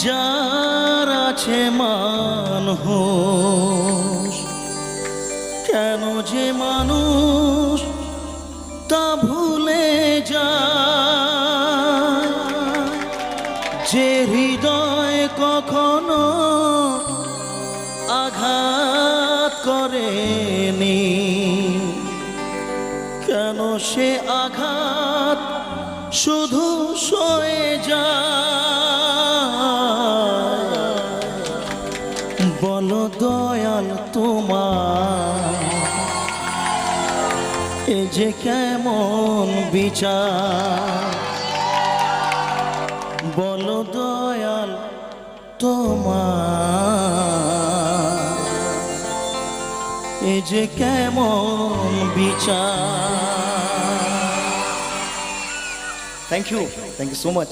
যার আছে মানুষ, কেন যে মানুষ তা ভুলে যায়, যে হৃদয় কখনো আঘাত করেনি, কেন সে আঘাত শুধু সয়ে যায়। বলো দয়াল তোমার এ যে কেমন বিচার, বলো দয়াল তোমার এ যে কেমন বিচার। Thank you so much.